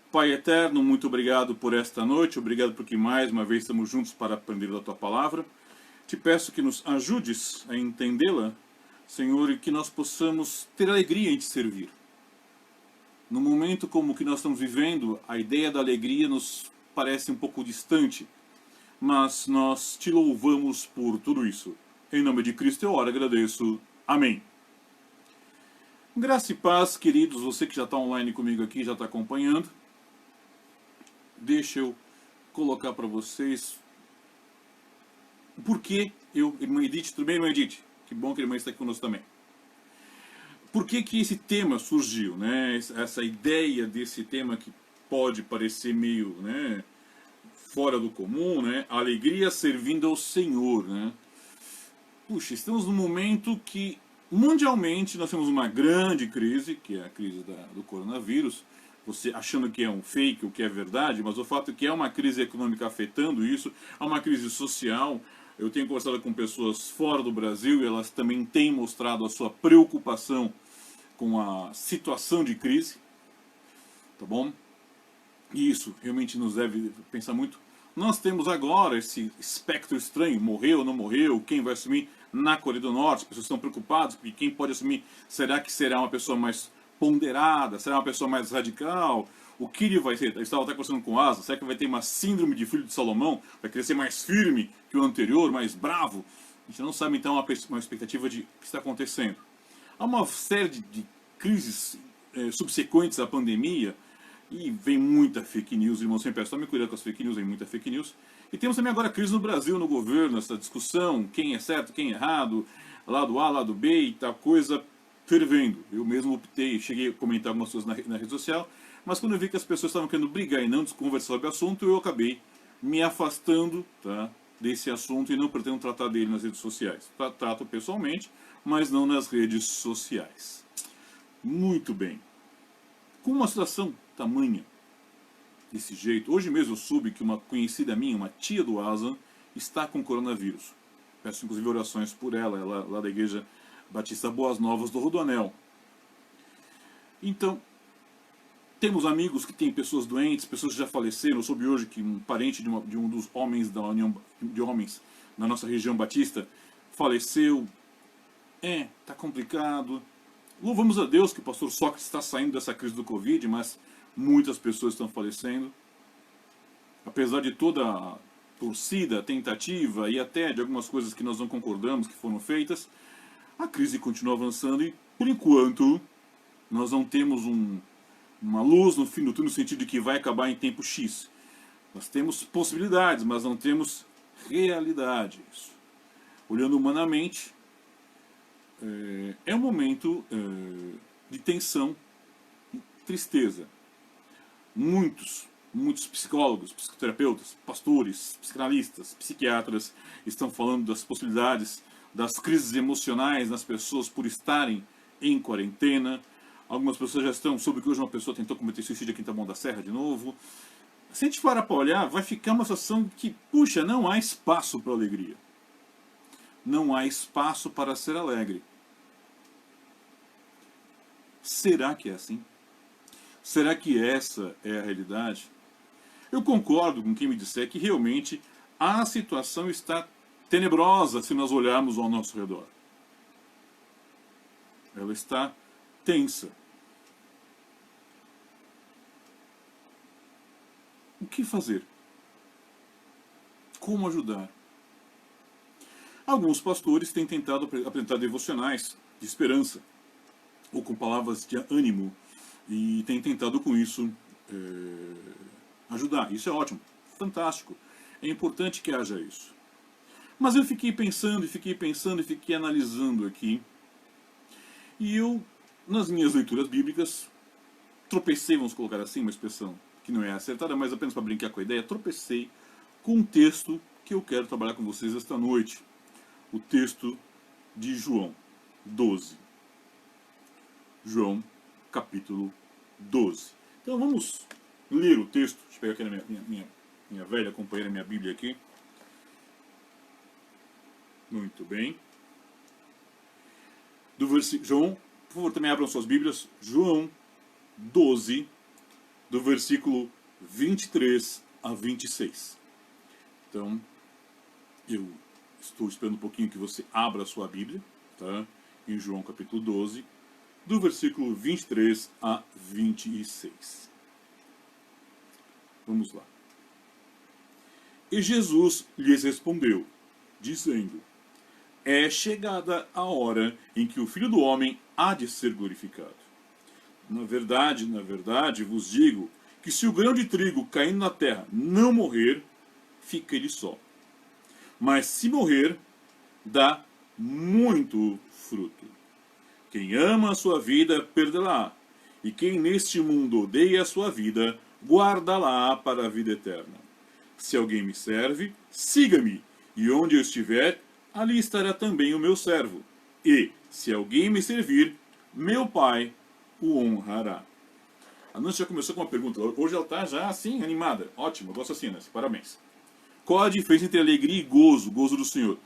Pai eterno, muito obrigado por esta noite, obrigado porque mais uma vez estamos juntos para aprender da Tua Palavra. Te peço que nos ajudes a entendê-la, Senhor, e que nós possamos ter alegria em Te servir. No momento como o que nós estamos vivendo, a ideia da alegria nos parece um pouco distante, mas nós Te louvamos por tudo isso. Em nome de Cristo eu oro e agradeço. Amém. Graça e paz, queridos, você que já está online comigo aqui, já está acompanhando. Deixa eu colocar para vocês por que irmã Edith, tudo bem, irmã Edith? Que bom que a irmã está aqui conosco também. Por que esse tema surgiu, né? Essa ideia desse tema que pode parecer meio, né, fora do comum, né? A alegria servindo ao Senhor, né? Puxa, estamos num momento que mundialmente nós temos uma grande crise, que é a crise do coronavírus. Você achando que é um fake, o que é verdade, mas o fato é que é uma crise econômica afetando isso, há uma crise social. Eu tenho conversado com pessoas fora do Brasil e elas também têm mostrado a sua preocupação com a situação de crise, tá bom? E isso realmente nos deve pensar muito. Nós temos agora esse espectro estranho, morreu ou não morreu, quem vai assumir na Coreia do Norte, as pessoas estão preocupadas, porque quem pode assumir, será que será uma pessoa mais ponderada, será uma pessoa mais radical? O que ele vai ser? Eu estava até conversando com o Asa, será que vai ter uma síndrome de filho de Salomão? Vai querer ser mais firme que o anterior, mais bravo? A gente não sabe então uma expectativa de o que está acontecendo. Há uma série de crises subsequentes à pandemia, e vem muita fake news, irmão, sempre peço, tome cuidado com as fake news, vem muita fake news. E temos também agora a crise no Brasil, no governo, essa discussão, quem é certo, quem é errado, lado A, lado B e tal coisa fervendo. Eu mesmo optei, cheguei a comentar algumas coisas na rede social, mas quando eu vi que as pessoas estavam querendo brigar e não conversar sobre o assunto, eu acabei me afastando, tá, desse assunto e não pretendo tratar dele nas redes sociais. Trato pessoalmente, mas não nas redes sociais. Muito bem. Com uma situação tamanha desse jeito, hoje mesmo eu soube que uma conhecida minha, uma tia do Asa, está com coronavírus. Peço inclusive orações por ela lá da Igreja Batista Boas Novas do Rodoanel. Então, temos amigos que têm pessoas doentes, pessoas que já faleceram. Eu soube hoje que um parente de um dos homens da União de Homens na nossa região batista faleceu. Tá complicado. Louvamos a Deus que o pastor Sócrates está saindo dessa crise do Covid, mas muitas pessoas estão falecendo. Apesar de toda a torcida, tentativa e até de algumas coisas que nós não concordamos que foram feitas, a crise continua avançando e, por enquanto, nós não temos uma luz no fim do túnel no sentido de que vai acabar em tempo X. Nós temos possibilidades, mas não temos realidades. Olhando humanamente, é um momento de tensão e tristeza. Muitos psicólogos, psicoterapeutas, pastores, psicanalistas, psiquiatras estão falando das possibilidades das crises emocionais nas pessoas por estarem em quarentena. Algumas pessoas já estão soube que hoje uma pessoa tentou cometer suicídio aqui em Taboão da Serra de novo. Se a gente parar para olhar, vai ficar uma situação que, puxa, não há espaço para alegria. Não há espaço para ser alegre. Será que é assim? Será que essa é a realidade? Eu concordo com quem me disser que realmente a situação está tenebrosa se nós olharmos ao nosso redor. Ela está tensa. O que fazer? Como ajudar? Alguns pastores têm tentado apresentar devocionais de esperança, ou com palavras de ânimo, e têm tentado com isso ajudar. Isso é ótimo, fantástico. É importante que haja isso. Mas eu fiquei pensando, e fiquei analisando aqui, e eu, nas minhas leituras bíblicas, tropecei, vamos colocar assim, uma expressão que não é acertada, mas apenas para brincar com a ideia, tropecei com um texto que eu quero trabalhar com vocês esta noite. O texto de João 12. João, capítulo 12. Então vamos ler o texto. Deixa eu pegar aqui na minha velha companheira, minha Bíblia aqui. Muito bem. Do versículo João, por favor, também abram suas Bíblias. João 12, do versículo 23 a 26. Então, eu estou esperando um pouquinho que você abra a sua Bíblia, tá? Em João capítulo 12, do versículo 23 a 26. Vamos lá. E Jesus lhes respondeu, dizendo: É chegada a hora em que o Filho do Homem há de ser glorificado. Na verdade, vos digo que se o grão de trigo caindo na terra não morrer, fica ele só. Mas se morrer, dá muito fruto. Quem ama a sua vida, perdê-la. E quem neste mundo odeia a sua vida, guarda-la para a vida eterna. Se alguém me serve, siga-me, e onde eu estiver, ali estará também o meu servo. E, se alguém me servir, meu Pai o honrará. A Nancy já começou com uma pergunta. Hoje ela está já assim, animada. Ótimo, eu gosto assim, Nancy. Parabéns. Qual a diferença entre alegria e gozo, gozo do Senhor?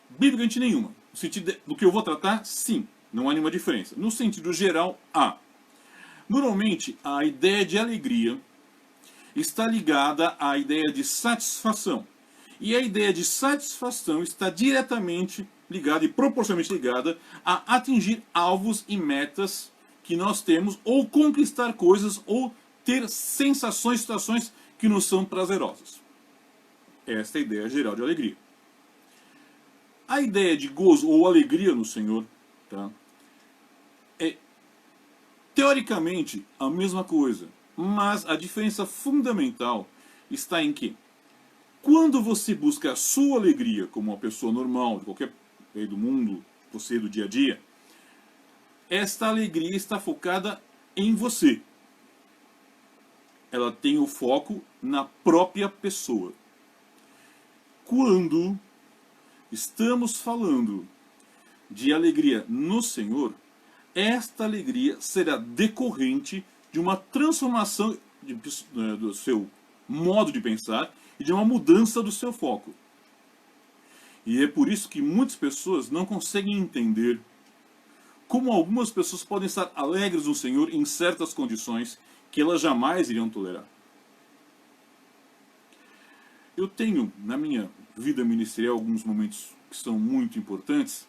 Biblicamente nenhuma. No sentido do que eu vou tratar, sim. Não há nenhuma diferença. No sentido geral, há. Normalmente, a ideia de alegria está ligada à ideia de satisfação. E a ideia de satisfação está diretamente ligada e proporcionalmente ligada a atingir alvos e metas que nós temos, ou conquistar coisas, ou ter sensações, situações que nos são prazerosas. Esta é a ideia geral de alegria. A ideia de gozo ou alegria no Senhor, tá, é teoricamente a mesma coisa, mas a diferença fundamental está em que, quando você busca a sua alegria como uma pessoa normal, de qualquer país do mundo, você do dia a dia, esta alegria está focada em você. Ela tem o foco na própria pessoa. Quando estamos falando de alegria no Senhor, esta alegria será decorrente de uma transformação do seu modo de pensar e de uma mudança do seu foco. E é por isso que muitas pessoas não conseguem entender como algumas pessoas podem estar alegres no Senhor em certas condições que elas jamais iriam tolerar. Eu tenho, na minha vida ministerial, alguns momentos que são muito importantes,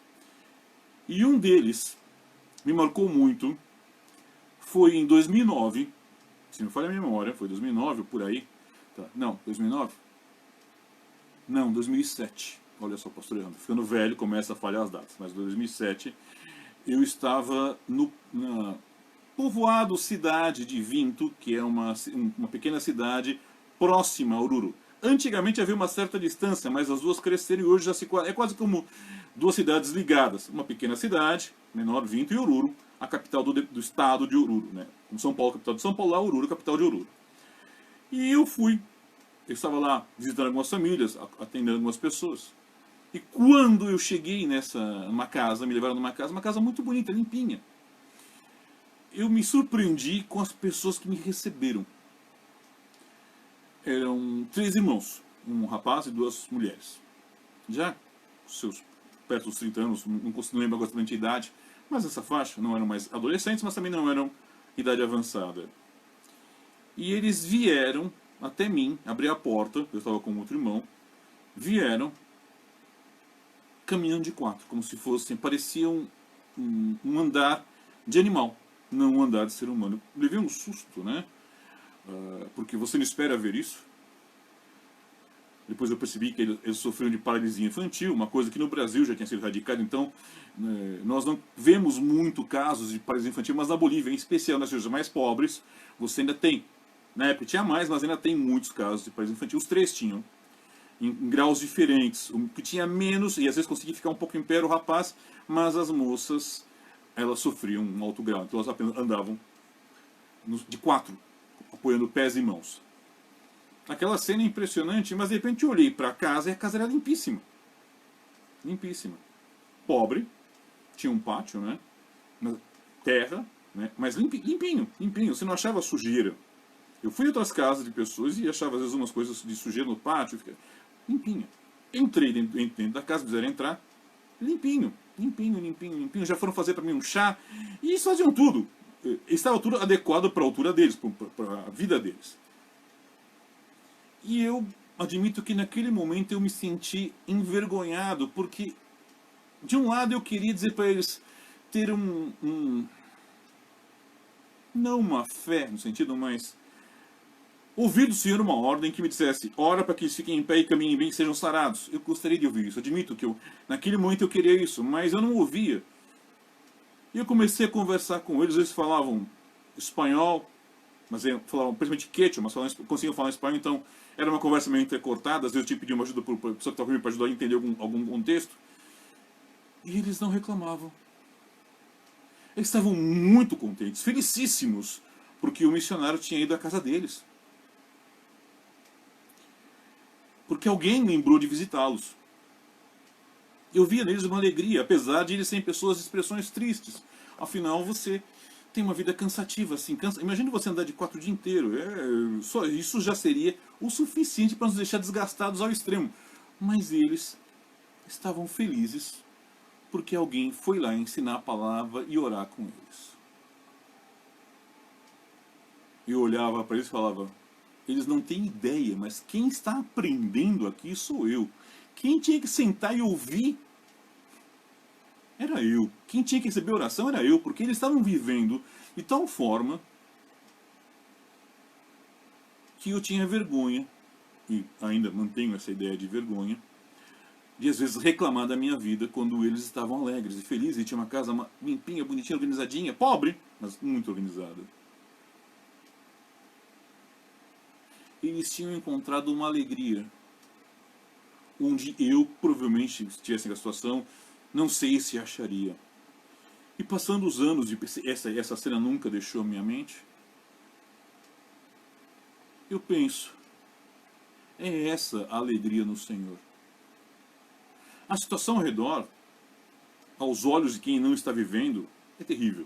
e um deles me marcou muito, foi em 2009, se não falha a minha memória, foi 2009 ou por aí, tá. Não, 2009? Não, 2007, olha só, pastor Leandro, ficando velho, começa a falhar as datas, mas em 2007 eu estava na povoado cidade de Vinto, que é uma pequena cidade próxima a Oruro. Antigamente havia uma certa distância, mas as duas cresceram e hoje já é quase como duas cidades ligadas. Uma pequena cidade, menor, Vinto, e Oruro, a capital do estado de Oruro, né? Como São Paulo, capital de São Paulo, lá Oruro, capital de Oruro. E eu estava lá visitando algumas famílias, atendendo algumas pessoas. E quando eu cheguei numa casa, me levaram numa casa, uma casa muito bonita, limpinha, eu me surpreendi com as pessoas que me receberam. Eram 3 irmãos, um rapaz e 2 mulheres. Já perto dos 30 anos, não lembro agora exatamente a idade, mas essa faixa, não eram mais adolescentes, mas também não eram idade avançada. E eles vieram até mim, abri a porta, eu estava com outro irmão, vieram caminhando de 4, como se fossem, parecia um andar de animal, não um andar de ser humano. Eu levei um susto, né? Porque você não espera ver isso. Depois eu percebi que eles sofriam de paralisia infantil, uma coisa que no Brasil já tinha sido erradicada, então nós não vemos muito casos de paralisia infantil, mas na Bolívia, em especial nas regiões mais pobres, você ainda tem. Na época tinha mais, mas ainda tem muitos casos de paralisia infantil. Os 3 tinham, em graus diferentes. O que tinha menos, e às vezes conseguia ficar um pouco em pé, o rapaz, mas as moças, elas sofriam um alto grau, então elas apenas andavam de 4, apoiando pés e mãos. Aquela cena é impressionante, mas de repente eu olhei para a casa e a casa era limpíssima. Limpíssima. Pobre, tinha um pátio, né? Terra, né? Mas limpinho, limpinho. Você não achava sujeira. Eu fui em outras casas de pessoas e achava às vezes umas coisas de sujeira no pátio. Limpinha. Entrei dentro da casa, quiseram entrar. Limpinho, limpinho, limpinho, limpinho. Já foram fazer para mim um chá. E eles faziam tudo. estava tudo adequado para a altura deles, para a vida deles. E eu admito que naquele momento eu me senti envergonhado, porque de um lado eu queria dizer para eles ter não uma fé no sentido, mas ouvir do Senhor uma ordem que me dissesse: ora para que eles fiquem em pé e caminhem bem e sejam sarados. Eu gostaria de ouvir isso, admito que naquele momento eu queria isso, mas eu não ouvia. E eu comecei a conversar com eles falavam espanhol, mas falavam principalmente quechua, mas conseguiam falar espanhol, então era uma conversa meio entrecortada, às vezes eu tinha que pedir uma ajuda para a pessoa que estava comigo para ajudar a entender algum contexto. E eles não reclamavam. Eles estavam muito contentes, felicíssimos, porque o missionário tinha ido à casa deles. Porque alguém lembrou de visitá-los. Eu via neles uma alegria, apesar de eles serem pessoas de expressões tristes. Afinal, você tem uma vida cansativa, assim. Imagine você andar de 4 o dia inteiro. Só isso já seria o suficiente para nos deixar desgastados ao extremo. Mas eles estavam felizes porque alguém foi lá ensinar a palavra e orar com eles. Eu olhava para eles e falava: eles não têm ideia, mas quem está aprendendo aqui sou eu. Quem tinha que sentar e ouvir era eu. Quem tinha que receber oração era eu, porque eles estavam vivendo de tal forma que eu tinha vergonha, e ainda mantenho essa ideia de vergonha, de às vezes reclamar da minha vida quando eles estavam alegres e felizes e tinha uma casa limpinha, bonitinha, organizadinha, pobre, mas muito organizada. Eles tinham encontrado uma alegria onde eu, provavelmente, se tivesse a situação, não sei se acharia. E passando os anos, essa cena nunca deixou a minha mente, eu penso, é essa a alegria no Senhor. A situação ao redor, aos olhos de quem não está vivendo, é terrível.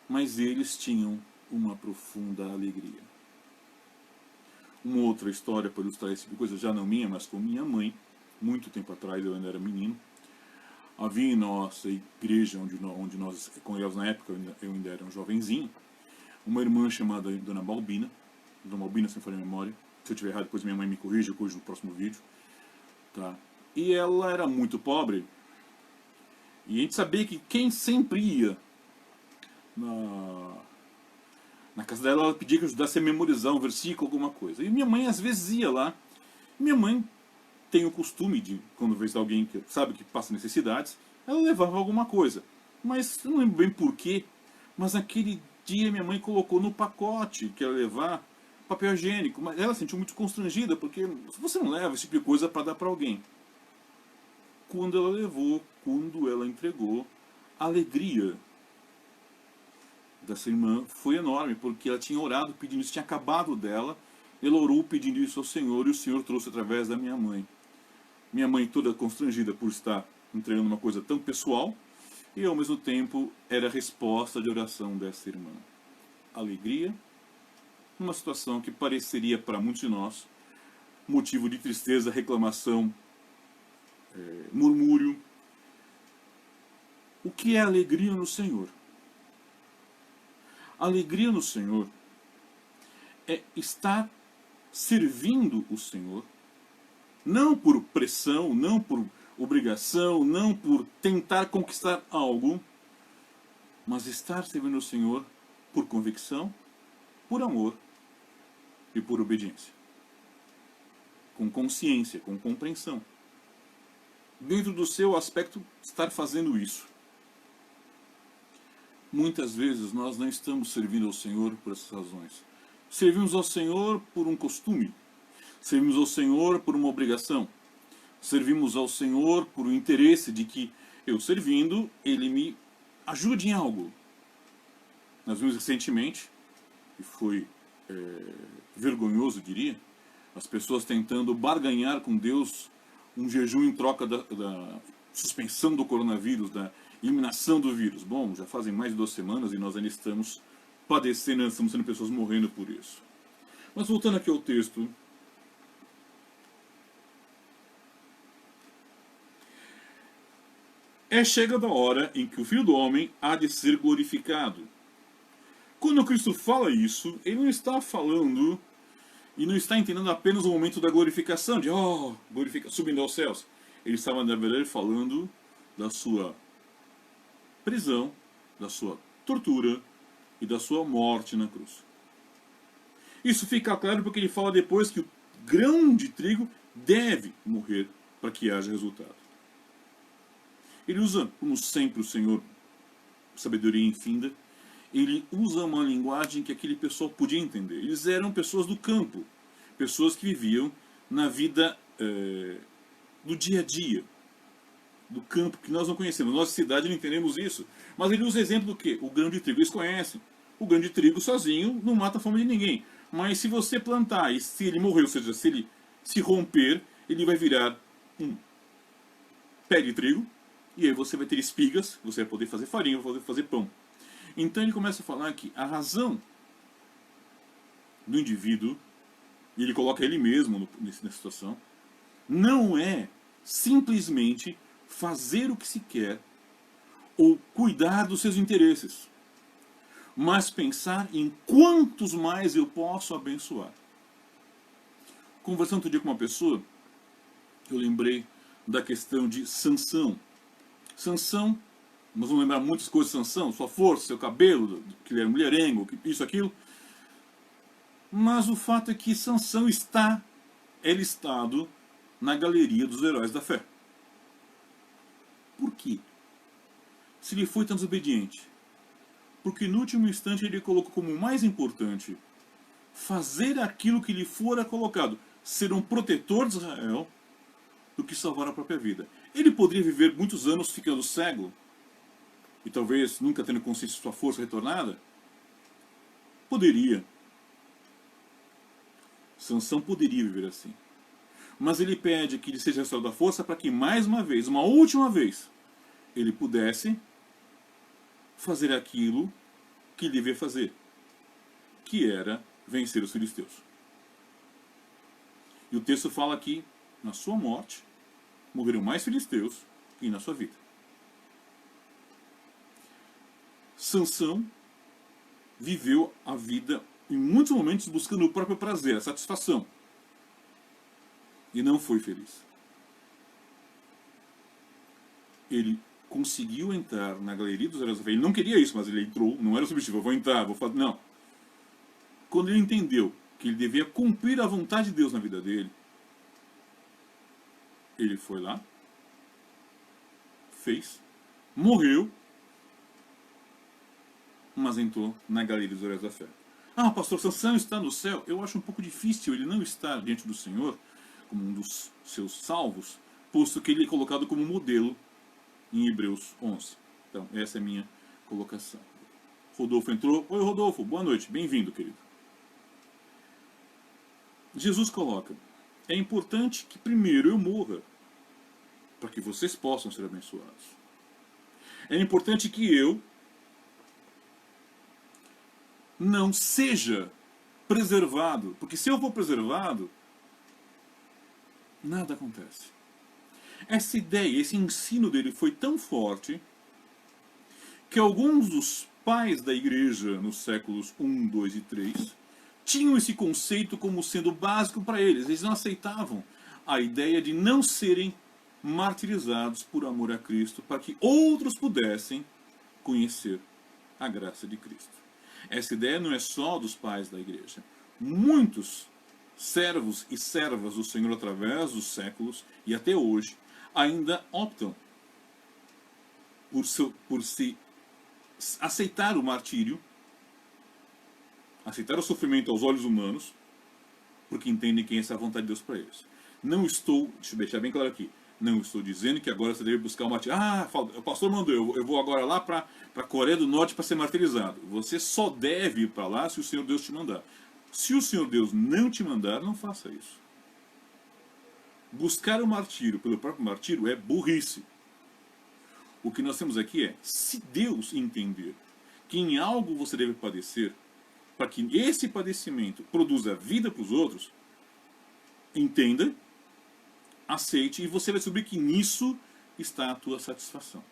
Mas eles tinham uma profunda alegria. Uma outra história para ilustrar esse tipo de coisa, já não minha, mas com minha mãe, muito tempo atrás, eu ainda era menino. Havia em nossa igreja, onde nós congregávamos na época, eu ainda era um jovenzinho, uma irmã chamada Dona Balbina, se não for a memória. Se eu estiver errado, depois minha mãe me corrige, eu corrijo no próximo vídeo. Tá? E ela era muito pobre, e a gente sabia que quem sempre ia na casa dela, ela pedia que eu ajudasse a memorizar um versículo, alguma coisa. E minha mãe às vezes ia lá. Minha mãe tem o costume de, quando vê alguém que sabe que passa necessidades, ela levava alguma coisa. Mas eu não lembro bem porquê, mas naquele dia minha mãe colocou no pacote que ela ia levar papel higiênico. Mas ela se sentiu muito constrangida, porque você não leva esse tipo de coisa para dar para alguém. Quando ela levou, quando ela entregou, a alegria dessa irmã foi enorme, porque ela tinha orado pedindo isso, tinha acabado dela, ela orou pedindo isso ao Senhor, e o Senhor trouxe através da minha mãe. Minha mãe toda constrangida por estar entregando uma coisa tão pessoal, e ao mesmo tempo era a resposta de oração dessa irmã. Alegria, numa situação que pareceria para muitos de nós motivo de tristeza, reclamação, murmúrio. O que é alegria no Senhor? Alegria no Senhor é estar servindo o Senhor, não por pressão, não por obrigação, não por tentar conquistar algo, mas estar servindo o Senhor por convicção, por amor e por obediência. Com consciência, com compreensão. Dentro do seu aspecto, estar fazendo isso. Muitas vezes nós não estamos servindo ao Senhor por essas razões. Servimos ao Senhor por um costume. Servimos ao Senhor por uma obrigação. Servimos ao Senhor por um interesse de que eu servindo, Ele me ajude em algo. Nós vimos recentemente, e foi vergonhoso, diria, as pessoas tentando barganhar com Deus um jejum em troca da suspensão do coronavírus, da eliminação do vírus. Bom, já fazem mais de 2 semanas e nós ainda estamos padecendo, ainda estamos sendo pessoas morrendo por isso. Mas voltando aqui ao texto, chegada a hora em que o Filho do Homem há de ser glorificado. Quando Cristo fala isso, ele não está falando e não está entendendo apenas o momento da glorificação, de subindo aos céus. Ele estava, na verdade, falando da sua prisão, da sua tortura e da sua morte na cruz. Isso fica claro porque ele fala depois que o grão de trigo deve morrer para que haja resultado. Ele usa, como sempre o Senhor, sabedoria infinda, ele usa uma linguagem que aquele pessoal podia entender. Eles eram pessoas do campo, pessoas que viviam na vida do dia a dia, do campo, que nós não conhecemos. Nossa cidade não entendemos isso. Mas ele usa exemplo do quê? O grão de trigo. Eles conhecem. O grão de trigo sozinho não mata a fome de ninguém. Mas se você plantar e se ele morrer, ou seja, se ele se romper, ele vai virar um pé de trigo. E aí você vai ter espigas, você vai poder fazer farinha, vai poder fazer pão. Então ele começa a falar que a razão do indivíduo, e ele coloca ele mesmo nessa situação, não é simplesmente fazer o que se quer ou cuidar dos seus interesses, mas pensar em quantos mais eu posso abençoar. Conversando outro dia com uma pessoa, eu lembrei da questão de Sansão. Sansão, nós vamos lembrar muitas coisas de Sansão, sua força, seu cabelo, que ele era mulherengo, isso, aquilo. Mas o fato é que Sansão é listado na galeria dos heróis da fé. Por quê? Se ele foi tão desobediente? Porque no último instante ele colocou como o mais importante fazer aquilo que lhe fora colocado, ser um protetor de Israel, do que salvar a própria vida. Ele poderia viver muitos anos ficando cego, e talvez nunca tendo consciência de sua força retornada? Poderia. Sansão poderia viver assim. Mas ele pede que lhe seja restaurada a força para que mais uma vez, uma última vez, ele pudesse fazer aquilo que ele devia fazer, que era vencer os filisteus. E o texto fala que na sua morte morreram mais filisteus que na sua vida. Sansão viveu a vida em muitos momentos buscando o próprio prazer, a satisfação. E não foi feliz. Ele conseguiu entrar na galeria dos heróis da fé. Ele não queria isso, mas ele entrou. Não era o subjetivo, eu vou entrar, vou fazer. Não. Quando ele entendeu que ele devia cumprir a vontade de Deus na vida dele, ele foi lá, fez, morreu, mas entrou na galeria dos heróis da fé. Ah, pastor, Sansão está no céu. Eu acho um pouco difícil ele não estar diante do Senhor como um dos seus salvos, posto que ele é colocado como modelo em Hebreus 11. Então, essa é a minha colocação. Rodolfo entrou. Oi, Rodolfo, boa noite, bem-vindo, querido. Jesus coloca: é importante que primeiro eu morra, para que vocês possam ser abençoados. É importante que eu não seja preservado, porque se eu for preservado, nada acontece. Essa ideia, esse ensino dele foi tão forte que alguns dos pais da igreja nos séculos 1, 2 e 3 tinham esse conceito como sendo básico para eles. Eles não aceitavam a ideia de não serem martirizados por amor a Cristo, para que outros pudessem conhecer a graça de Cristo. Essa ideia não é só dos pais da igreja. Muitos servos e servas do Senhor através dos séculos e até hoje ainda optam por se aceitar o martírio, aceitar o sofrimento aos olhos humanos, porque entendem que essa é a vontade de Deus para eles. Não estou, deixa eu deixar bem claro aqui, não estou dizendo que agora você deve buscar o martírio. Ah, o pastor mandou, eu vou agora lá para a Coreia do Norte para ser martirizado. Você só deve ir para lá se o Senhor Deus te mandar. Se o Senhor Deus não te mandar, não faça isso. Buscar o martírio pelo próprio martírio é burrice. O que nós temos aqui é, se Deus entender que em algo você deve padecer, para que esse padecimento produza vida para os outros, entenda, aceite, e você vai descobrir que nisso está a tua satisfação.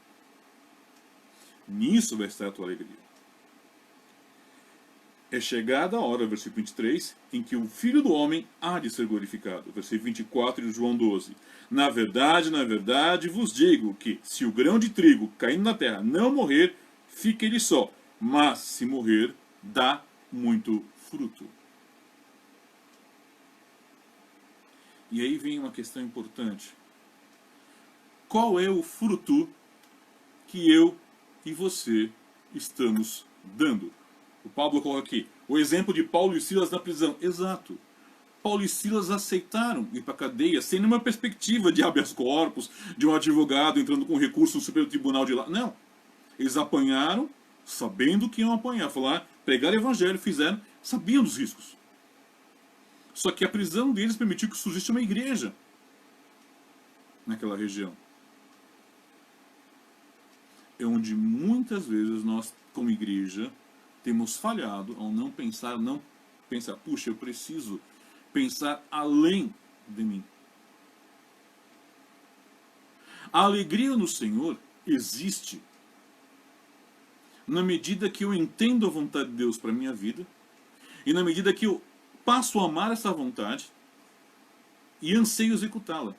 Nisso vai estar a tua alegria. é chegada a hora, versículo 23, em que o Filho do Homem há de ser glorificado. Versículo 24 de João 12. Na verdade, vos digo que, se o grão de trigo caindo na terra não morrer, fica ele só. Mas, se morrer, dá muito fruto. E aí vem uma questão importante. Qual é o fruto que eu e você estamos dando? O Pablo coloca aqui o exemplo de Paulo e Silas na prisão. Exato. Paulo e Silas aceitaram ir para a cadeia sem nenhuma perspectiva de habeas corpus, de um advogado entrando com recurso no Supremo Tribunal de lá. Não. Eles apanharam sabendo que iam apanhar. Falaram, pregaram o evangelho, fizeram, sabiam dos riscos. Só que a prisão deles permitiu que surgisse uma igreja naquela região. É onde muitas vezes nós, como igreja, temos falhado ao não pensar, puxa, eu preciso pensar além de mim. A alegria no Senhor existe na medida que eu entendo a vontade de Deus para a minha vida e na medida que eu passo a amar essa vontade e anseio executá-la.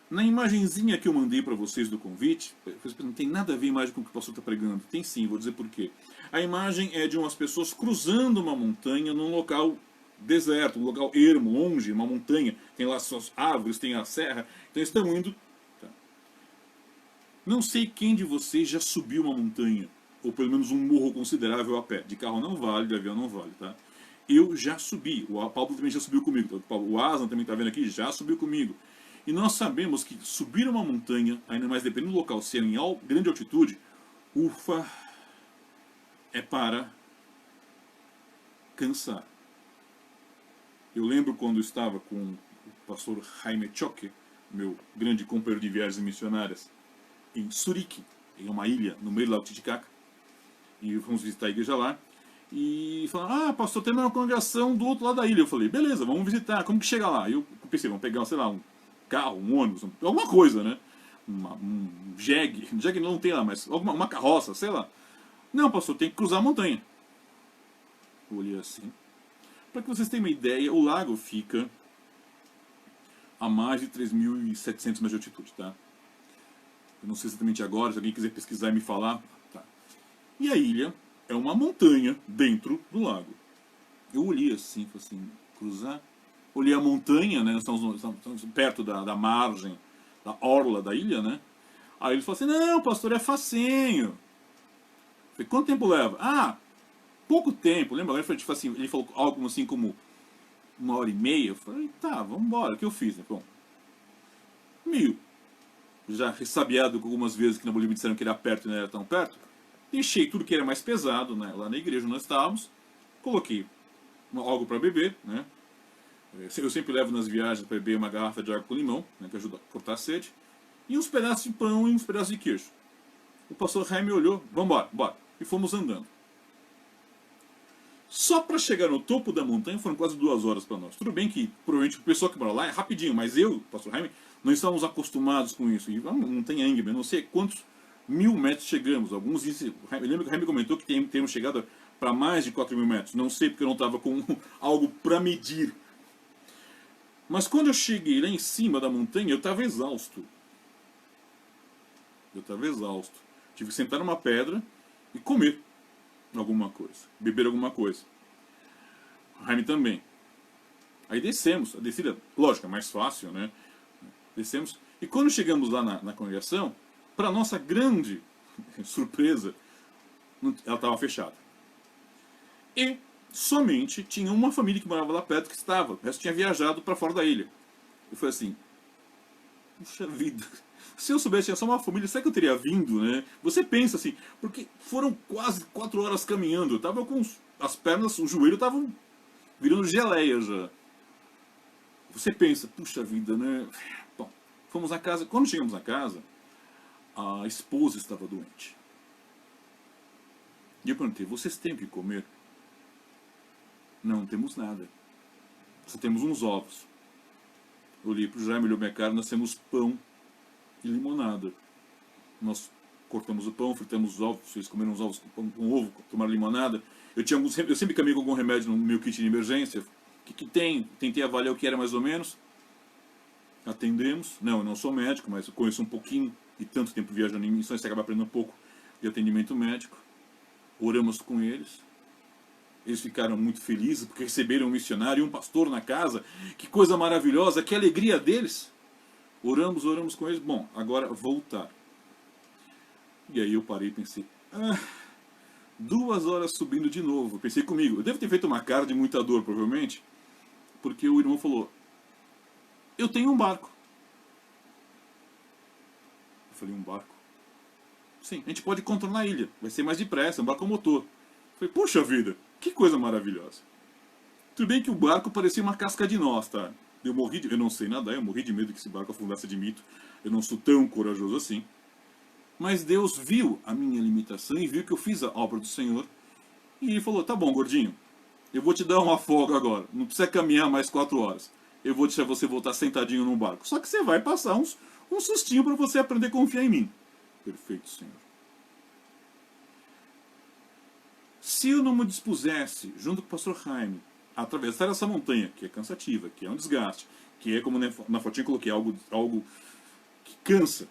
Na imagenzinha que eu mandei para vocês do convite, não tem nada a ver a imagem com o que o pastor está pregando. Tem sim, vou dizer por quê. A imagem é de umas pessoas cruzando uma montanha num local deserto, um local ermo, longe, uma montanha. Tem lá suas árvores, tem a serra. Então estão indo. Tá. Não sei quem de vocês já subiu uma montanha, ou pelo menos um morro considerável a pé. De carro não vale, de avião não vale, tá? Eu já subi. O Paulo também já subiu comigo. O Aslan também está vendo aqui, já subiu comigo. E nós sabemos que subir uma montanha, ainda mais dependendo do local, se é em grande altitude, é para cansar. Eu lembro quando eu estava com o pastor Jaime Choque, meu grande companheiro de viagens missionárias, em Surique, em uma ilha no meio do Lago Titicaca, e fomos visitar a igreja lá, e falaram, pastor, tem uma congregação do outro lado da ilha. Eu falei, beleza, vamos visitar, como que chega lá? Eu pensei, vamos pegar, sei lá, um carro, um ônibus, alguma coisa, né? Um jegue não tem lá, mas uma carroça, sei lá. Não, pastor, tem que cruzar a montanha. Eu olhei assim. Para que vocês tenham uma ideia, o lago fica a mais de 3.700 metros de altitude, tá? Eu não sei exatamente agora, se alguém quiser pesquisar e me falar. Tá. E a ilha é uma montanha dentro do lago. Eu olhei assim, falei assim, cruzar. Olhei a montanha, né? Nós estamos perto da margem, da orla da ilha, né? Aí ele falou assim, não, pastor, é facinho. Falei, quanto tempo leva? Pouco tempo. Lembra? Ele falou algo assim como 1h30. Eu falei, tá, vamos embora. O que eu fiz? Bom, 1.000. Já ressabiado algumas vezes que na Bolívia me disseram que era perto e não era tão perto. Deixei tudo que era mais pesado, né? Lá na igreja nós estávamos. Coloquei algo para beber, né? Eu sempre levo nas viagens para beber uma garrafa de água com limão, né, que ajuda a cortar a sede. E uns pedaços de pão e uns pedaços de queijo. O pastor Jaime olhou, vamos embora, bora. E fomos andando. Só para chegar no topo da montanha foram quase 2 horas para nós. Tudo bem que provavelmente o pessoal que mora lá é rapidinho, mas eu, pastor Jaime, não estávamos acostumados com isso. E a montanha íngreme, eu não sei quantos 1.000 metros chegamos. Alguns dizem, eu lembro que o Jaime comentou que temos chegado para mais de 4.000 metros. Não sei porque eu não estava com algo para medir. Mas quando eu cheguei lá em cima da montanha, eu estava exausto. Tive que sentar numa pedra e comer alguma coisa. Beber alguma coisa. O Jaime também. Aí descemos. A descida, lógico, é mais fácil, né? Descemos. E quando chegamos lá na congregação, para nossa grande surpresa, ela estava fechada. E somente tinha uma família que morava lá perto que estava. O resto tinha viajado para fora da ilha. Eu falei assim, puxa vida, se eu soubesse que tinha só uma família, será que eu teria vindo, né? Você pensa assim, porque foram quase 4 horas caminhando. Eu tava com as pernas, o joelho estavam virando geleia já. Você pensa, puxa vida, né? Bom, fomos à casa. Quando chegamos na casa, a esposa estava doente. E eu perguntei, vocês têm o que comer? Não temos nada. Só temos uns ovos. Eu olhei para o Jaime, olhou minha cara, nós temos pão e limonada. Nós cortamos o pão, fritamos os ovos, eles comeram os ovos com ovo, tomaram limonada. Eu sempre caminhei com algum remédio no meu kit de emergência. O que tem? Tentei avaliar o que era mais ou menos. Atendemos. Não, eu não sou médico, mas eu conheço um pouquinho, e tanto tempo viajando em missões, você acaba aprendendo um pouco de atendimento médico. Oramos com eles. Eles ficaram muito felizes porque receberam um missionário e um pastor na casa. Que coisa maravilhosa, que alegria deles. Oramos com eles. Bom, agora voltar. E aí eu parei e pensei, 2 horas subindo de novo. Pensei comigo, eu devo ter feito uma cara de muita dor, provavelmente, porque o irmão falou, eu tenho um barco. Eu falei, um barco? Sim, a gente pode contornar a ilha, vai ser mais depressa, um barco a motor. Eu falei, poxa vida, que coisa maravilhosa. Tudo bem que o barco parecia uma casca de nós, tá? Eu não sei nadar, eu morri de medo que esse barco afundasse de mito. Eu não sou tão corajoso assim. Mas Deus viu a minha limitação e viu que eu fiz a obra do Senhor. E ele falou, tá bom, gordinho, eu vou te dar uma folga agora. Não precisa caminhar mais 4 horas. Eu vou deixar você voltar sentadinho num barco. Só que você vai passar um sustinho para você aprender a confiar em mim. Perfeito, Senhor. Se eu não me dispusesse, junto com o pastor Jaime, a atravessar essa montanha, que é cansativa, que é um desgaste, que é, como na fotinha eu coloquei, algo que cansa,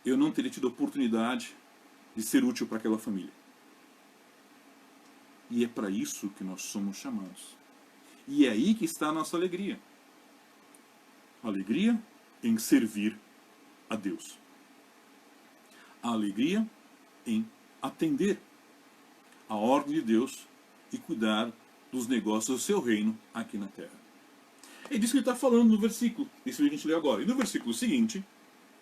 eu não teria tido a oportunidade de ser útil para aquela família. E é para isso que nós somos chamados. E é aí que está a nossa alegria. A alegria em servir a Deus. A alegria em atender a ordem de Deus e cuidar dos negócios do seu reino aqui na terra. É disso que ele está falando no versículo. Isso que a gente lê agora. E no versículo seguinte,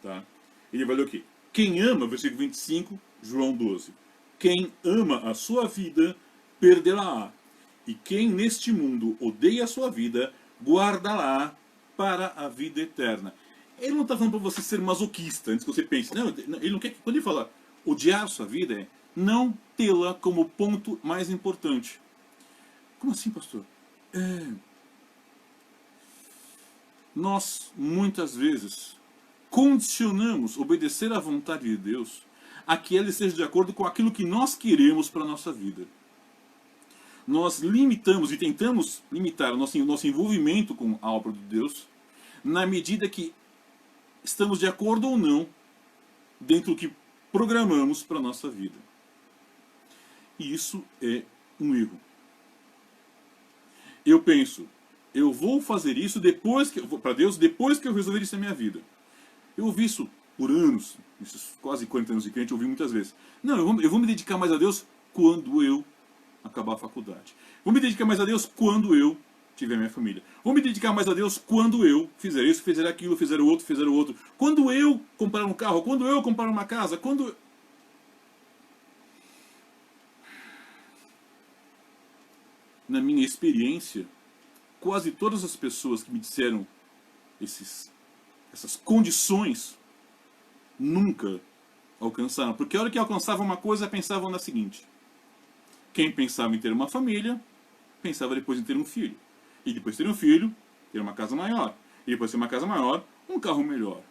tá? Ele vai ler o quê? Quem ama, versículo 25, João 12. Quem ama a sua vida, perderá-a. E quem neste mundo odeia a sua vida, guardará para a vida eterna. Ele não está falando para você ser masoquista, antes que você pense. Não, ele não quer que, quando ele fala odiar a sua vida, é não tê-la como ponto mais importante. Como assim, pastor? Nós, muitas vezes, condicionamos obedecer à vontade de Deus a que ele esteja de acordo com aquilo que nós queremos para a nossa vida. Nós limitamos e tentamos limitar o nosso envolvimento com a obra de Deus na medida que estamos de acordo ou não dentro do que programamos para a nossa vida. E isso é um erro. Eu penso, eu vou fazer isso para Deus depois que eu resolver isso na minha vida. Eu ouvi isso por anos, esses quase 40 anos de crente, eu ouvi muitas vezes. Não, eu vou me dedicar mais a Deus quando eu acabar a faculdade. Vou me dedicar mais a Deus quando eu tiver minha família. Vou me dedicar mais a Deus quando eu fizer isso, fizer aquilo, fizer o outro. Quando eu comprar um carro, quando eu comprar uma casa, quando... Na minha experiência, quase todas as pessoas que me disseram essas condições nunca alcançaram. Porque a hora que alcançavam uma coisa, pensavam na seguinte. Quem pensava em ter uma família, pensava depois em ter um filho. E depois de ter um filho, ter uma casa maior. E depois de ter uma casa maior, um carro melhor.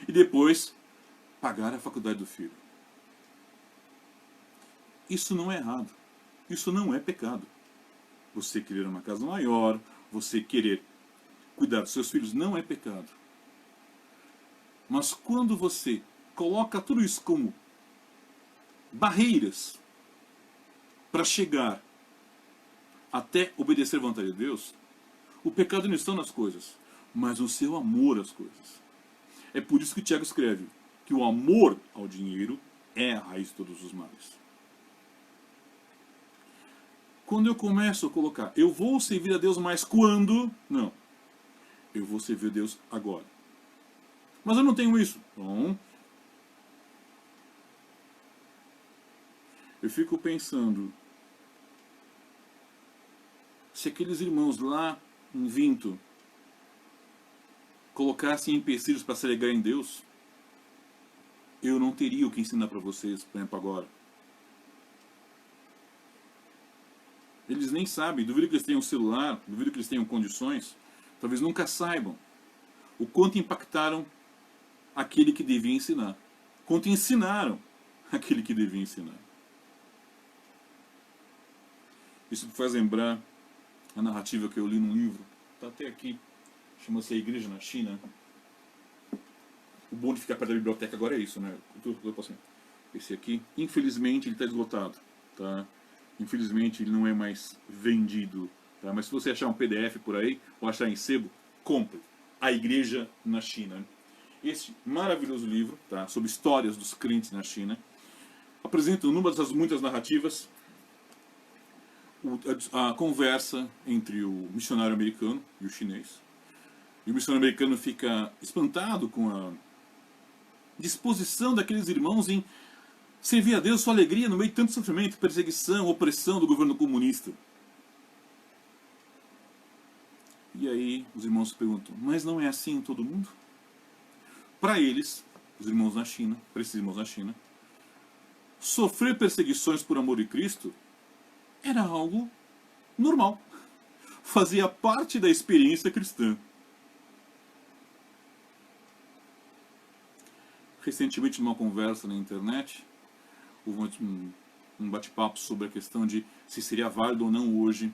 E depois, pagar a faculdade do filho. Isso não é errado. Isso não é pecado. Você querer uma casa maior, você querer cuidar dos seus filhos, não é pecado. Mas quando você coloca tudo isso como barreiras para chegar até obedecer a vontade de Deus, o pecado não está nas coisas, mas no seu amor às coisas. É por isso que Tiago escreve que o amor ao dinheiro é a raiz de todos os males. Quando eu começo a colocar, eu vou servir a Deus mais quando? Não. Eu vou servir a Deus agora. Mas eu não tenho isso. Então, eu fico pensando, se aqueles irmãos lá em Vinto colocassem empecilhos para se alegar em Deus, eu não teria o que ensinar para vocês, por exemplo, agora. Eles nem sabem, duvido que eles tenham celular, duvido que eles tenham condições, talvez nunca saibam o quanto impactaram aquele que devia ensinar. quanto ensinaram aquele que devia ensinar. Isso me faz lembrar a narrativa que eu li num livro, está até aqui, chama-se A Igreja na China. O bom de ficar perto da biblioteca agora é isso, né? Esse aqui, infelizmente, ele está esgotado, tá? Infelizmente, ele não é mais vendido, tá? Mas se você achar um PDF por aí, ou achar em sebo, compre. A Igreja na China. Este maravilhoso livro, tá? Sobre histórias dos crentes na China, apresenta numa das muitas narrativas a conversa entre o missionário americano e o chinês. E o missionário americano fica espantado com a disposição daqueles irmãos em servir a Deus, sua alegria no meio de tanto sofrimento, perseguição, opressão do governo comunista. E aí os irmãos se perguntam, mas não é assim em todo mundo? Para eles, os irmãos na China, para esses irmãos na China, sofrer perseguições por amor de Cristo era algo normal. Fazia parte da experiência cristã. Recentemente, numa conversa na internet, houve um bate-papo sobre a questão de se seria válido ou não hoje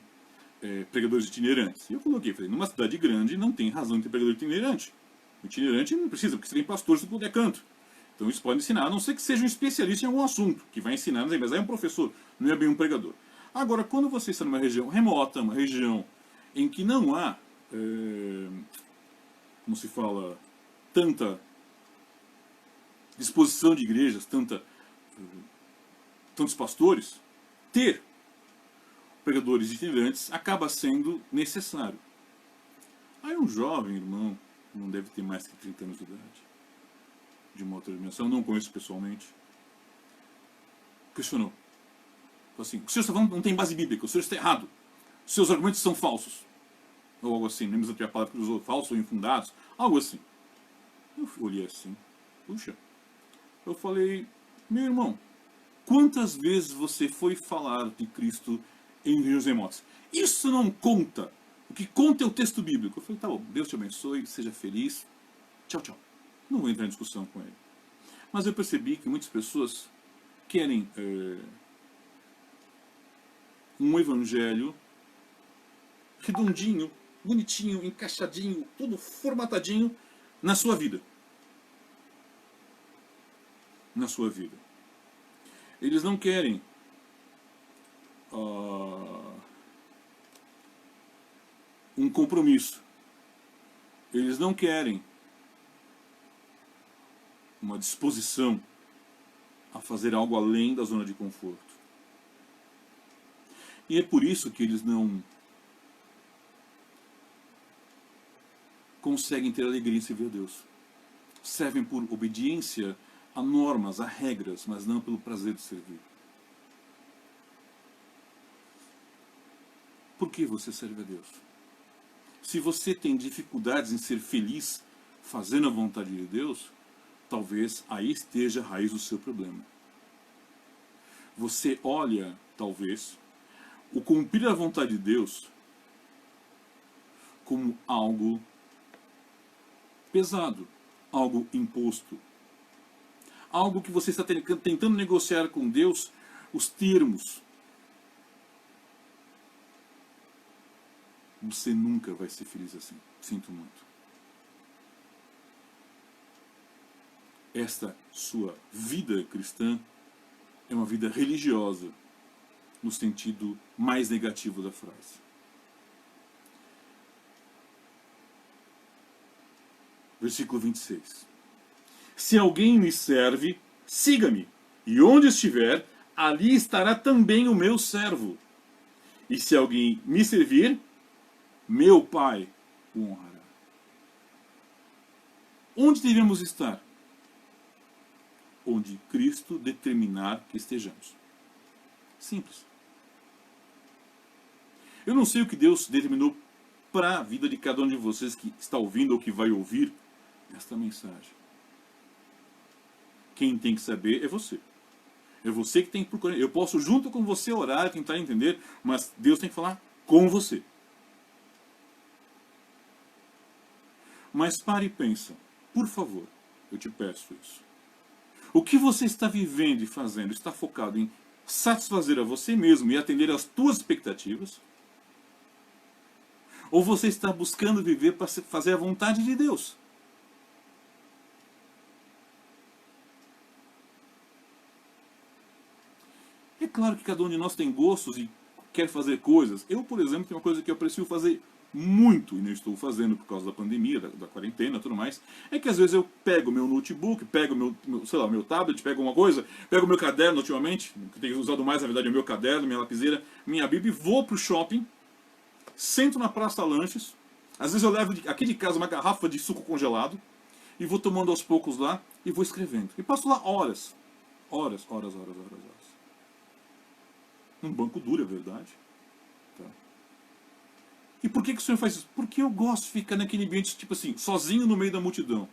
pregadores itinerantes. E eu coloquei, falei, numa cidade grande não tem razão de ter pregador itinerante. O itinerante não precisa, porque você tem pastores de tudo é canto. Então isso pode ensinar, a não ser que seja um especialista em algum assunto, que vai ensinar, mas aí é um professor, não é bem um pregador. Agora, quando você está numa região remota, uma região em que não há, como se fala, tanta disposição de igrejas, tantos pastores, ter pregadores itinerantes acaba sendo necessário. Aí um jovem irmão, não deve ter mais que 30 anos de idade, de uma outra dimensão, não conheço pessoalmente, questionou. Falou assim, o senhor está falando não tem base bíblica, o senhor está errado, os seus argumentos são falsos. Ou algo assim, não lembro se a palavra que ele usou, falsos ou infundados, algo assim. Eu olhei assim, puxa, eu falei, meu irmão, quantas vezes você foi falar de Cristo em regiões remotas? Isso não conta. O que conta é o texto bíblico. Eu falei, tá bom, Deus te abençoe, seja feliz. Tchau, tchau. Não vou entrar em discussão com ele. Mas eu percebi que muitas pessoas querem um evangelho redondinho, bonitinho, encaixadinho, tudo formatadinho na sua vida. Na sua vida. Eles não querem um compromisso. Eles não querem uma disposição a fazer algo além da zona de conforto. E é por isso que eles não conseguem ter alegria em servir a Deus. Servem por obediência a normas, a regras, mas não pelo prazer de servir. Por que você serve a Deus? Se você tem dificuldades em ser feliz fazendo a vontade de Deus, talvez aí esteja a raiz do seu problema. Você olha, talvez, o cumprir a vontade de Deus como algo pesado, algo imposto. Algo que você está tentando negociar com Deus os termos. Você nunca vai ser feliz assim. Sinto muito. Esta sua vida cristã é uma vida religiosa, no sentido mais negativo da frase. Versículo 26. Se alguém me serve, siga-me, e onde estiver, ali estará também o meu servo. E se alguém me servir, meu Pai o honrará. Onde devemos estar? Onde Cristo determinar que estejamos. Simples. Eu não sei o que Deus determinou para a vida de cada um de vocês que está ouvindo ou que vai ouvir esta mensagem. Quem tem que saber é você. É você que tem que procurar. Eu posso junto com você orar, tentar entender, mas Deus tem que falar com você. Mas pare e pensa, por favor, eu te peço isso. O que você está vivendo e fazendo está focado em satisfazer a você mesmo e atender às tuas expectativas? Ou você está buscando viver para fazer a vontade de Deus? É claro que cada um de nós tem gostos e quer fazer coisas. Eu, por exemplo, tenho uma coisa que eu aprecio fazer muito, e não estou fazendo por causa da pandemia, da quarentena e tudo mais, é que às vezes eu pego meu notebook, pego sei lá, meu tablet, pego alguma coisa, pego meu caderno ultimamente, que eu tenho usado mais, na verdade, é o meu caderno, minha lapiseira, minha bíblia, e vou pro shopping, sento na praça lanches, às vezes eu levo aqui de casa uma garrafa de suco congelado, e vou tomando aos poucos lá, e vou escrevendo. E passo lá horas. Horas, horas, horas, horas, horas. Um banco duro, é verdade. Tá. E por que o senhor faz isso? Porque eu gosto de ficar naquele ambiente, tipo assim, sozinho no meio da multidão.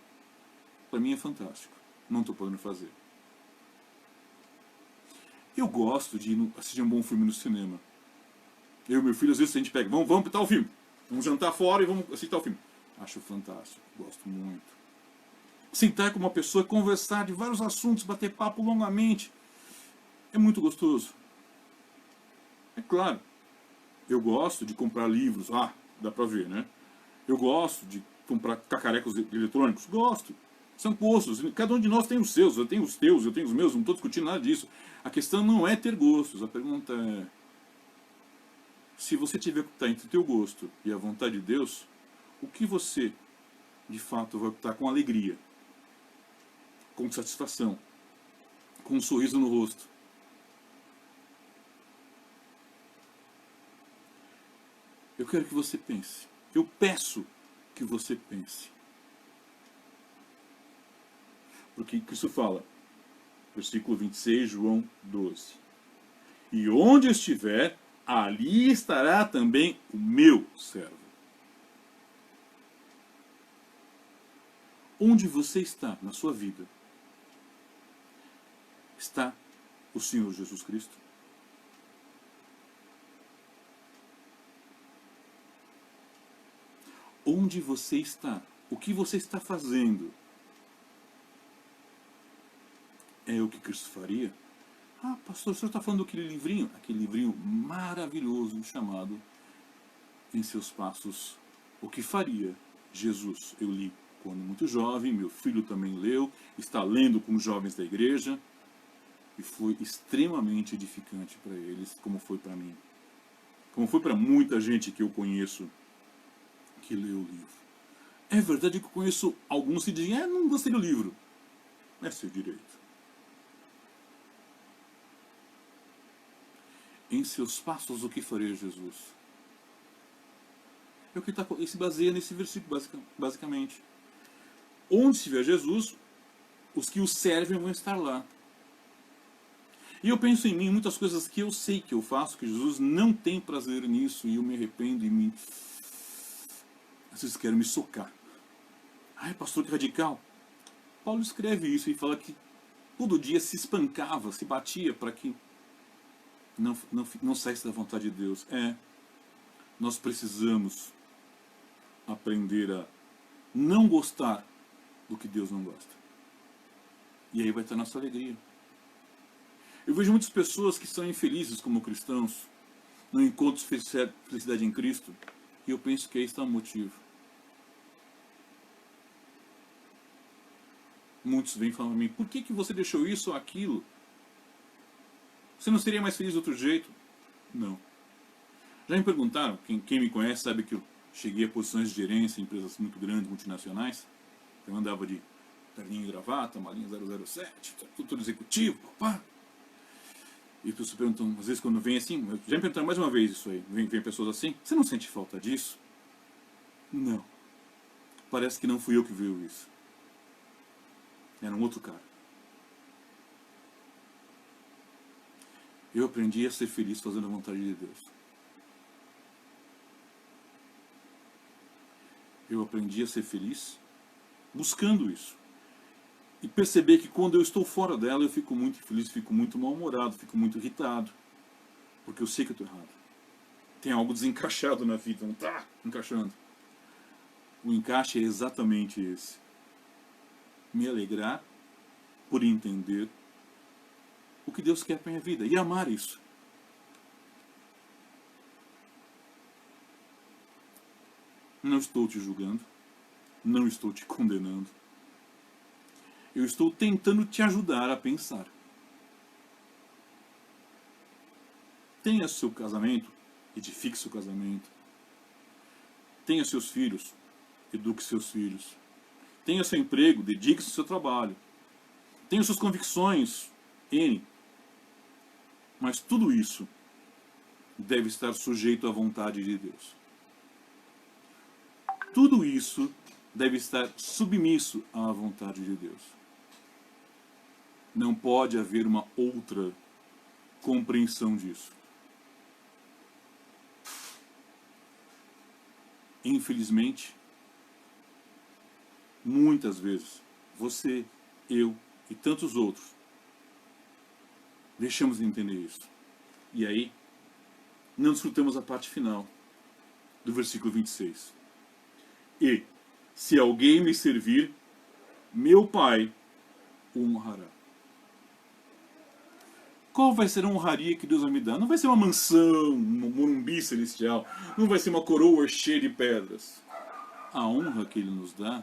Para mim é fantástico. Não estou podendo fazer. Eu gosto de assistir um bom filme no cinema. Eu e meu filho, às vezes, a gente pega, vamos para tal filme. Vamos jantar fora e vamos assistir tal filme. Acho fantástico. Gosto muito. Sentar com uma pessoa, conversar de vários assuntos, bater papo longamente. É muito gostoso. É claro. Eu gosto de comprar livros. Ah, dá pra ver, né? Eu gosto de comprar cacarecos eletrônicos. Gosto. São gostos. Cada um de nós tem os seus. Eu tenho os teus, eu tenho os meus. Não estou discutindo nada disso. A questão não é ter gostos. A pergunta é... Se você tiver que optar entre o teu gosto e a vontade de Deus, o que você, de fato, vai optar com alegria? Com satisfação? Com um sorriso no rosto? Eu quero que você pense. Eu peço que você pense. Porque Cristo fala, versículo 26, João 12. E onde estiver, ali estará também o meu servo. Onde você está na sua vida, está o Senhor Jesus Cristo? Onde você está? O que você está fazendo? É o que Cristo faria? Ah, pastor, o senhor está falando daquele livrinho? Aquele livrinho maravilhoso chamado Em Seus Passos, O que Faria Jesus. Eu li quando muito jovem, meu filho também leu, está lendo com os jovens da igreja, e foi extremamente edificante para eles, como foi para mim. Como foi para muita gente que eu conheço que leu o livro. É verdade que eu conheço alguns que dizem, não gostei do livro. É seu direito. Em seus passos, o que faria Jesus? É o que se baseia nesse versículo, basicamente. Onde estiver Jesus, os que o servem vão estar lá. E eu penso em mim, muitas coisas que eu sei que eu faço, que Jesus não tem prazer nisso, e eu me arrependo e me... Às vezes quero me socar. Ai, pastor, que radical. Paulo escreve isso e fala que todo dia se espancava, se batia para que não saísse da vontade de Deus. Nós precisamos aprender a não gostar do que Deus não gosta. E aí vai estar a nossa alegria. Eu vejo muitas pessoas que são infelizes como cristãos, não encontram felicidade em Cristo, e eu penso que aí está o motivo. Muitos vêm falando para mim, por que você deixou isso ou aquilo? Você não seria mais feliz de outro jeito? Não. Já me perguntaram, quem me conhece sabe que eu cheguei a posições de gerência em empresas muito grandes, multinacionais. Eu andava de terninho e gravata, malinha 007, tudo executivo, papá. E as pessoas perguntam, às vezes quando vem assim, já me perguntaram mais uma vez isso aí, vem pessoas assim, você não sente falta disso? Não. Parece que não fui eu que viu isso. Era um outro cara. Eu aprendi a ser feliz fazendo a vontade de Deus. Eu aprendi a ser feliz buscando isso. E perceber que quando eu estou fora dela, eu fico muito infeliz, fico muito mal-humorado, fico muito irritado. Porque eu sei que eu estou errado. Tem algo desencaixado na vida, não está encaixando. O encaixe é exatamente esse. Me alegrar por entender o que Deus quer para a minha vida e amar isso. Não estou te julgando, não estou te condenando. Eu estou tentando te ajudar a pensar. Tenha seu casamento, edifique seu casamento. Tenha seus filhos, eduque seus filhos. Tenha seu emprego, dedique-se ao seu trabalho. Tenha suas convicções, N. Mas tudo isso deve estar sujeito à vontade de Deus. Tudo isso deve estar submisso à vontade de Deus. Não pode haver uma outra compreensão disso. Infelizmente, muitas vezes, você, eu e tantos outros, deixamos de entender isso. E aí, não desfrutamos a parte final do versículo 26. E, se alguém me servir, meu Pai o honrará. Qual vai ser a honraria que Deus vai me dar? Não vai ser uma mansão, um morumbi celestial. Não vai ser uma coroa cheia de pedras. A honra que Ele nos dá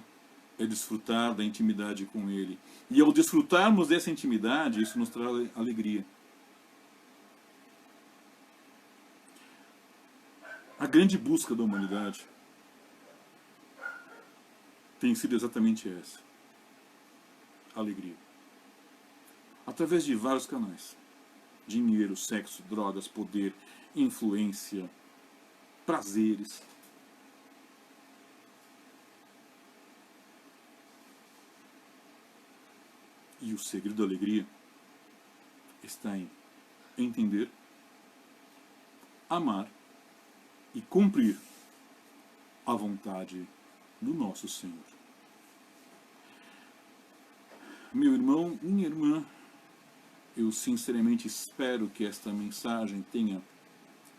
é desfrutar da intimidade com Ele. E ao desfrutarmos dessa intimidade, isso nos traz alegria. A grande busca da humanidade tem sido exatamente essa. Alegria. Através de vários canais. Dinheiro, sexo, drogas, poder, influência, prazeres. E o segredo da alegria está em entender, amar e cumprir a vontade do nosso Senhor. Meu irmão, minha irmã, eu sinceramente espero que esta mensagem tenha,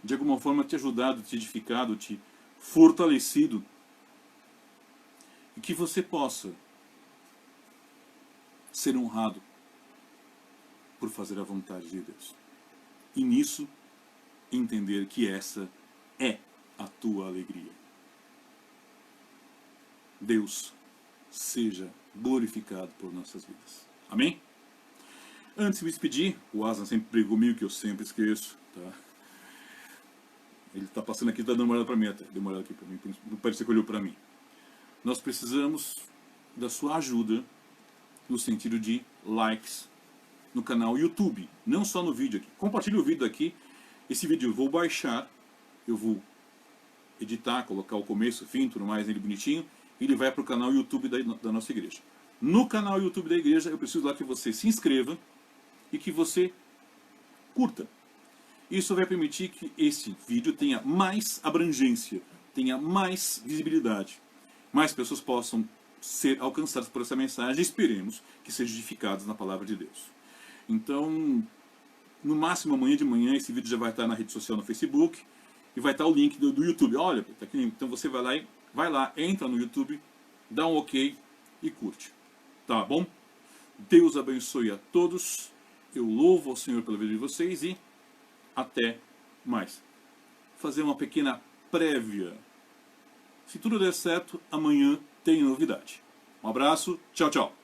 de alguma forma, te ajudado, te edificado, te fortalecido, e que você possa ser honrado por fazer a vontade de Deus. E nisso, entender que essa é a tua alegria. Deus seja glorificado por nossas vidas. Amém? Antes de me despedir, o Asa sempre pregou comigo, que eu sempre esqueço. Tá? Ele está passando aqui, está dando uma olhada para mim até. Deu uma olhada aqui para mim, não parece que olhou para mim. Nós precisamos da sua ajuda no sentido de likes no canal YouTube, não só no vídeo aqui. Compartilhe o vídeo aqui. Esse vídeo eu vou baixar, eu vou editar, colocar o começo, o fim, tudo mais nele bonitinho, e ele vai para o canal YouTube da nossa igreja. No canal YouTube da igreja, eu preciso lá que você se inscreva e que você curta. Isso vai permitir que esse vídeo tenha mais abrangência, tenha mais visibilidade. Mais pessoas possam ser alcançadas por essa mensagem e esperemos que sejam edificadas na palavra de Deus. Então, no máximo amanhã de manhã, esse vídeo já vai estar na rede social, no Facebook, e vai estar o link do YouTube. Olha, tá aqui, então você vai lá, entra no YouTube, dá um ok e curte. Tá bom? Deus abençoe a todos. Eu louvo ao Senhor pela vida de vocês e até mais. Fazer uma pequena prévia. Se tudo der certo, amanhã tem novidade. Um abraço, tchau, tchau.